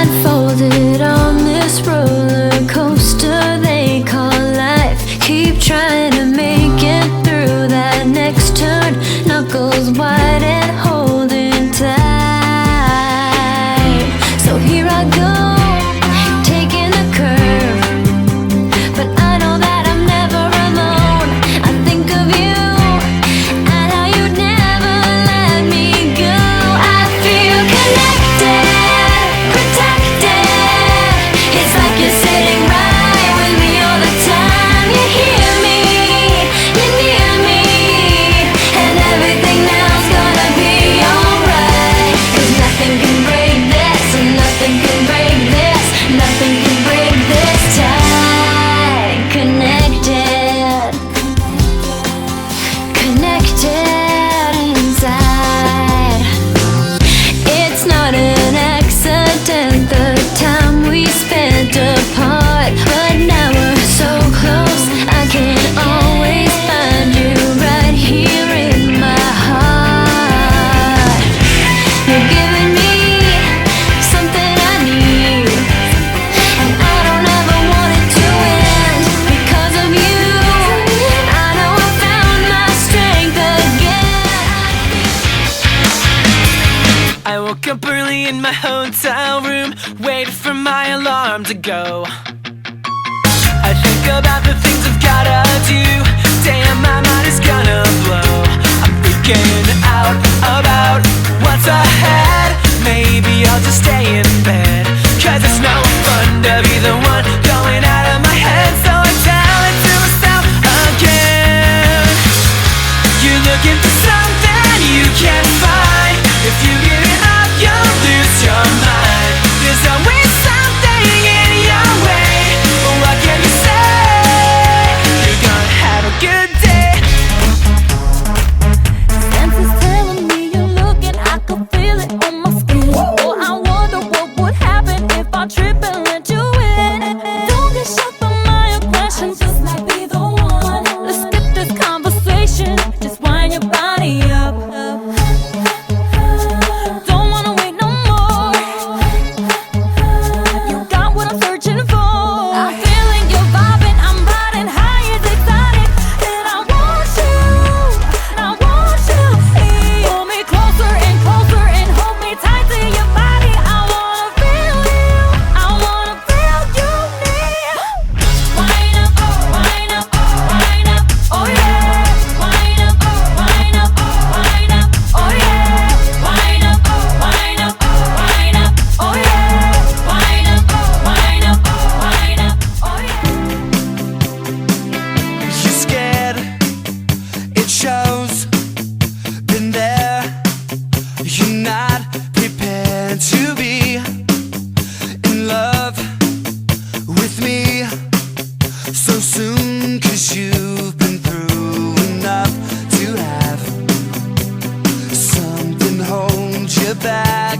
blindfolded on this roller coaster they call life. Keep trying to make it through that next turn, knuckles wide and holding tight. So here I go, taking the curve, but I know that I'm never alone. I think of you and how you'd never let me go. I feel connected, protected. It's like you're sitting right with me all the time. You hear me, you're near me, and everything now's gonna be alright. 'Cause nothing can break this, and nothing can break this, nothing can break this tight. Connected, connected inside. It's not an accident, the time we spent apart, but now we're so close. I can always find you right here in my heart. You're giving me something I need, and I don't ever want it to end. Because of you, I know I found my strength again. I woke up early in my hotel room, waited for my alarm to go. I think about the things I've gotta do. Damn, my mind is gonna blow. I'm freaking out about what's ahead. Maybe I'll just stay in bed, 'cause it's no fun to be the one going out of my head. So I tell it to myself again. You're looking for something you can't find. If you give it up, you'll lose your mind. There's always something in your way. But what can you say? You're gonna have a good day. Senses telling me you're looking, I can feel it on my skin. Oh, I wonder what would happen if I trip and let you in. Don't get shocked by my aggression, just might be the one. Let's skip this conversation, just wind your body up. Don't wanna wait no more. You got what I'm searching for. I'm feeling your vibing, I'm riding high as excited. And I want you, I want you. Pull me closer and closer and hold me tight to your body. I wanna feel you, I wanna feel you near. Wind up, wind up, wind up, oh yeah. Wind up, wind up, wind up, oh yeah. Wind up, wind up, wind up, oh yeah. Wind up, wind up, wind up, oh yeah. You're scared, it shows. Been there, you're not prepared to be in love with me so soon. 'Cause you've been through enough to have something hold you back.